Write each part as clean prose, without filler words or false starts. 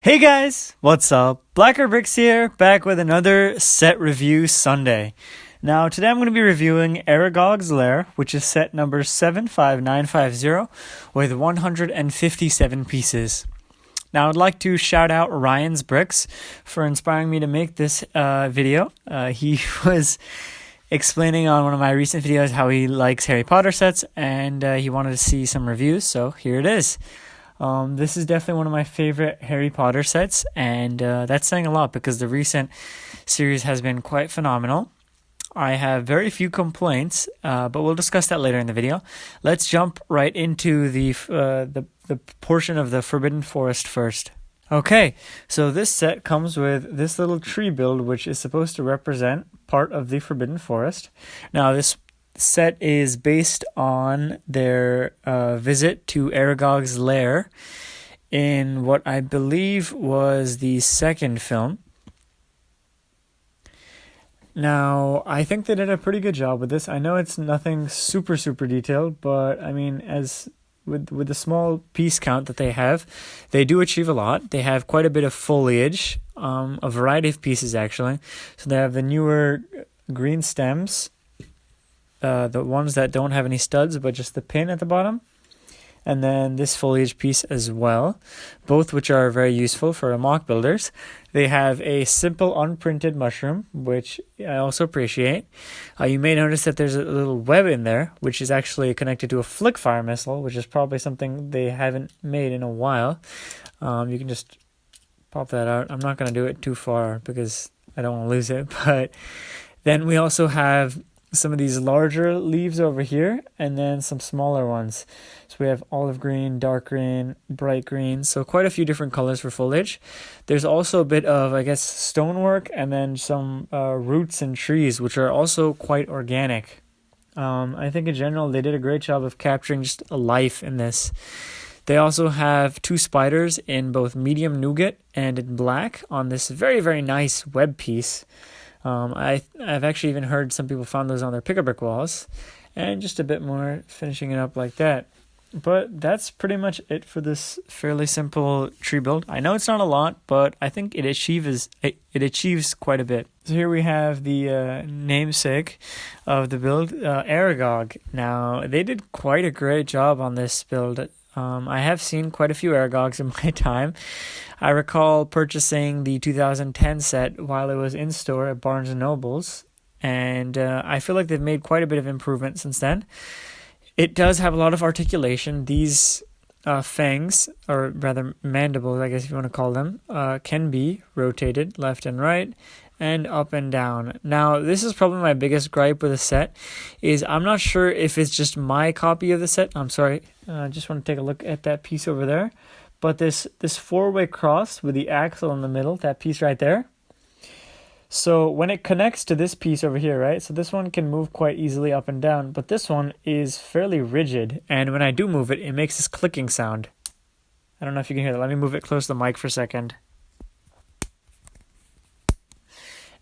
Hey guys, what's up? Blacker Bricks here, back with another set review Sunday. Now today I'm going to be reviewing Aragog's Lair, which is set number 75950 with 157 pieces. Now I'd like to shout out Ryan's Bricks for inspiring me to make this video. He was explaining on one of my recent videos how he likes Harry Potter sets, and he wanted to see some reviews, so here it is. This is definitely one of my favorite Harry Potter sets, and that's saying a lot because the recent series has been quite phenomenal. I have very few complaints, but we'll discuss that later in the video. Let's jump right into the portion of the Forbidden Forest first. Okay, so this set comes with this little tree build, which is supposed to represent part of the Forbidden Forest. Now, this set is based on their visit to Aragog's Lair in what I believe was the second film. Now, I think they did a pretty good job with this. I know it's nothing super detailed, but I mean, as with the small piece count that they have, they do achieve a lot. They have quite a bit of foliage, a variety of pieces actually. So they have the newer green stems, the ones that don't have any studs but just the pin at the bottom, and then this foliage piece as well, both which are very useful for mock builders. They have a simple unprinted mushroom, which I also appreciate. You may notice that there's a little web in there, which is actually connected to a flick fire missile, which is probably something they haven't made in a while. You can just pop that out. I'm not going to do it too far because I don't want to lose it, but then we also have some of these larger leaves over here, and then some smaller ones. So we have olive green, dark green, bright green, so quite a few different colors for foliage. There's also a bit of, I guess, stonework, and then some roots and trees, which are also quite organic. I think in general they did a great job of capturing just a life in this. They also have two spiders in both medium nougat and in black on this very nice web piece. I've actually even heard some people found those on their pick-a-brick walls, and just a bit more finishing it up like that. But that's pretty much it for this fairly simple tree build. I know it's not a lot, but I think it achieves quite a bit. So here we have the namesake of the build, Aragog. Now, they did quite a great job on this build. I have seen quite a few Aragogs in my time. I recall purchasing the 2010 set while it was in store at Barnes & Noble's, and I feel like they've made quite a bit of improvement since then. It does have a lot of articulation. These fangs, or rather mandibles, I guess if you want to call them, can be rotated left and right and up and down. Now, this is probably my biggest gripe with the set, is I'm not sure if it's just my copy of the set. I'm sorry, I just want to take a look at that piece over there. But this four-way cross with the axle in the middle, that piece right there. So when it connects to this piece over here, right? So this one can move quite easily up and down, but this one is fairly rigid. And when I do move it, it makes this clicking sound. I don't know if you can hear that. Let me move it close to the mic for a second.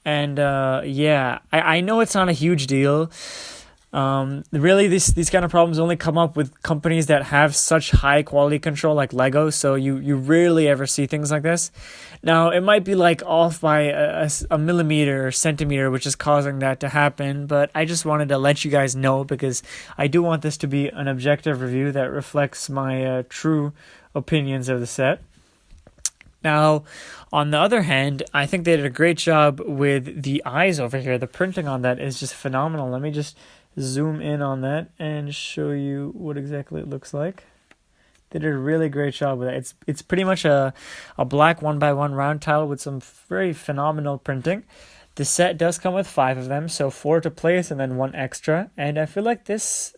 And yeah, I know it's not a huge deal. Really, these kind of problems only come up with companies that have such high quality control like Lego, so you rarely ever see things like this. Now, it might be like off by a millimeter or centimeter, which is causing that to happen, but I just wanted to let you guys know because I do want this to be an objective review that reflects my true opinions of the set. Now, on the other hand, I think they did a great job with the eyes over here. The printing on that is just phenomenal. Let me just zoom in on that and show you what exactly it looks like. They did a really great job with it. It's pretty much a black 1x1 round tile with some very phenomenal printing. The set does come with 5 of them, so 4 to place and then 1 extra. And I feel like this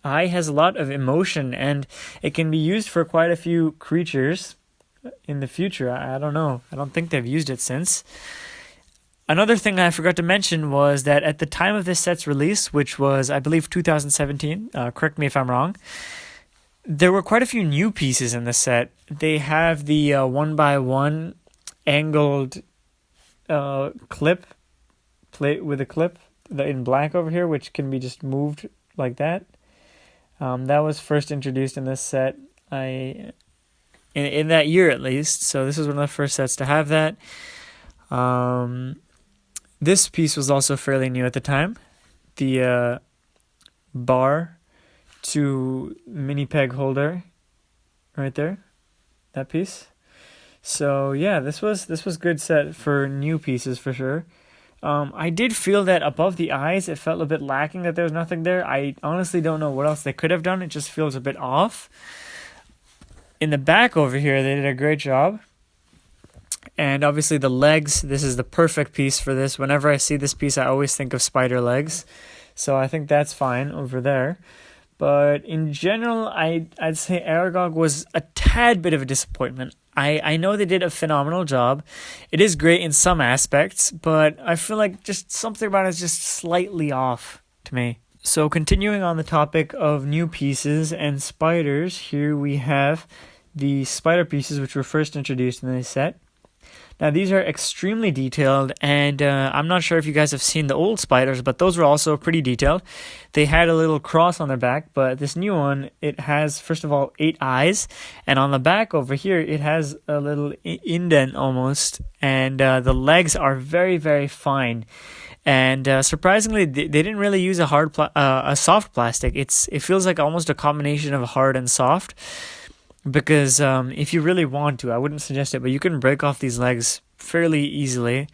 eye has a lot of emotion, and it can be used for quite a few creatures in the future. I don't know. I don't think they've used it since. Another thing I forgot to mention was that at the time of this set's release, which was, I believe, 2017, correct me if I'm wrong, there were quite a few new pieces in the set. They have the 1x1 angled clip plate with a clip in black over here, which can be just moved like that. That was first introduced in this set. in that year at least. So this was one of the first sets to have that. This piece was also fairly new at the time. The bar to mini peg holder right there, that piece. So yeah, this was good set for new pieces for sure. I did feel that above the eyes it felt a bit lacking, that there was nothing there. I honestly don't know what else they could have done. It just feels a bit off. In the back over here they did a great job. And obviously the legs, this is the perfect piece for this. Whenever I see this piece I always think of spider legs. So I think that's fine over there. But in general, I'd say Aragog was a tad bit of a disappointment. I know they did a phenomenal job. It is great in some aspects, but I feel like just something about it is just slightly off to me. So continuing on the topic of new pieces and spiders, here we have the spider pieces which were first introduced in this set. Now these are extremely detailed, and I'm not sure if you guys have seen the old spiders, but those were also pretty detailed. They had a little cross on their back, but this new one, it has, first of all, 8 eyes, and on the back over here, it has a little indent almost, and the legs are very, very fine. And surprisingly, they didn't really use a soft plastic. It feels like almost a combination of hard and soft. Because if you really want to, I wouldn't suggest it, but you can break off these legs fairly easily.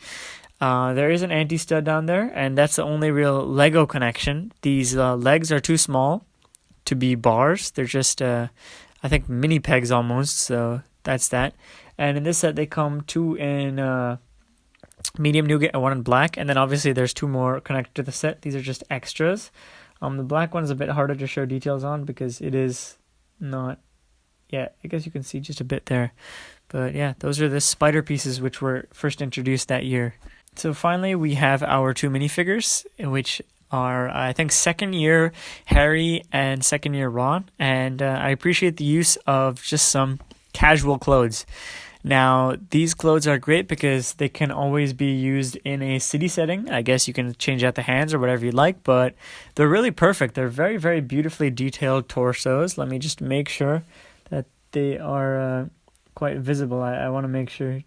There is an anti-stud down there, and that's the only real Lego connection. These legs are too small to be bars. They're just, I think, mini pegs almost, so that's that. And in this set, they come 2 in medium nougat and 1 in black, and then obviously there's 2 more connected to the set. These are just extras. The black one is a bit harder to show details on because it is not... Yeah, I guess you can see just a bit there. But yeah, those are the spider pieces which were first introduced that year. So finally, we have our 2 minifigures, which are, I think, second year Harry and second year Ron. And I appreciate the use of just some casual clothes. Now, these clothes are great because they can always be used in a city setting. I guess you can change out the hands or whatever you like, but they're really perfect. They're very, very beautifully detailed torsos. Let me just make sure that they are quite visible. I want to make sure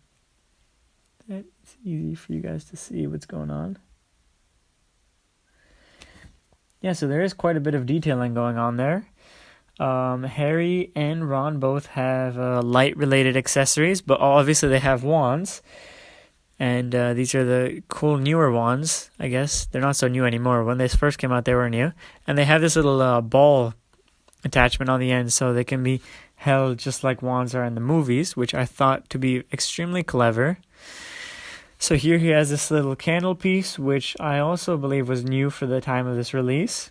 that it's easy for you guys to see what's going on. Yeah, so there is quite a bit of detailing going on there. Harry and Ron both have light-related accessories, but obviously they have wands. And these are the cool newer wands, I guess. They're not so new anymore. When they first came out, they were new. And they have this little ball attachment on the end, so they can be held just like wands are in the movies, which I thought to be extremely clever. So here he has this little candle piece, which I also believe was new for the time of this release,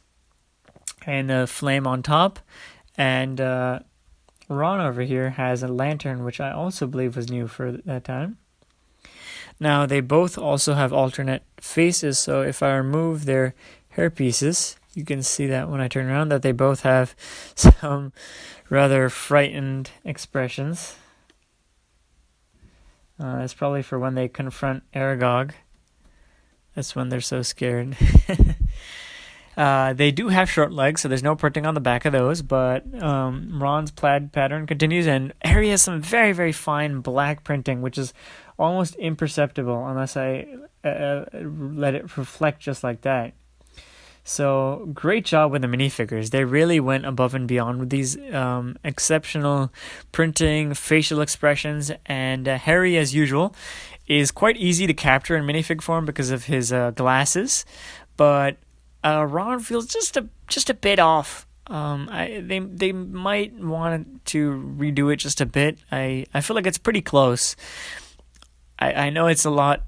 and a flame on top. And Ron over here has a lantern, which I also believe was new for that time. Now they both also have alternate faces, so if I remove their hair pieces, you can see that when I turn around that they both have some rather frightened expressions. That's probably for when they confront Aragog. That's when they're so scared. They do have short legs, so there's no printing on the back of those, but Ron's plaid pattern continues, and Harry has some very, very fine black printing, which is almost imperceptible unless I let it reflect just like that. So, great job with the minifigures. They really went above and beyond with these exceptional printing, facial expressions, and Harry, as usual, is quite easy to capture in minifig form because of his glasses, but Ron feels just a bit off. They might want to redo it just a bit. I feel like it's pretty close. I know it's a lot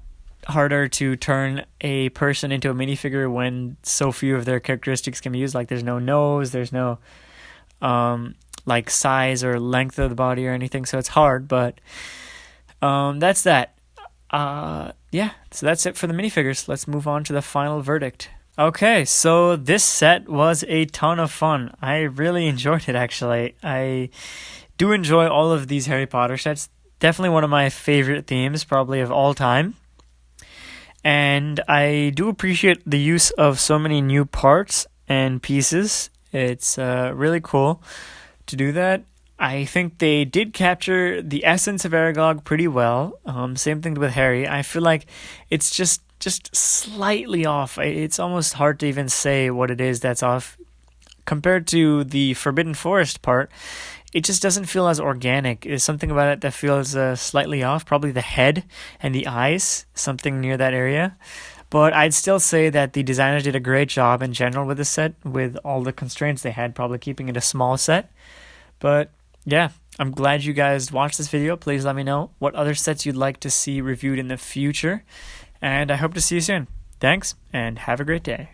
harder to turn a person into a minifigure when so few of their characteristics can be used. Like there's no nose, there's no like size or length of the body or anything, so it's hard, but that's that. Yeah, so that's it for the minifigures. Let's move on to the final verdict. Okay, so this set was a ton of fun. I really enjoyed it, actually. I do enjoy all of these Harry Potter sets. Definitely one of my favorite themes, probably of all time. And I do appreciate the use of so many new parts and pieces. It's really cool to do that. I think they did capture the essence of Aragog pretty well. Same thing with Harry. I feel like it's just slightly off. It's almost hard to even say what it is that's off. Compared to the Forbidden Forest part, it just doesn't feel as organic. There's something about it that feels slightly off. Probably the head and the eyes, something near that area. But I'd still say that the designers did a great job in general with the set, with all the constraints they had, probably keeping it a small set. But yeah, I'm glad you guys watched this video. Please let me know what other sets you'd like to see reviewed in the future. And I hope to see you soon. Thanks, and have a great day.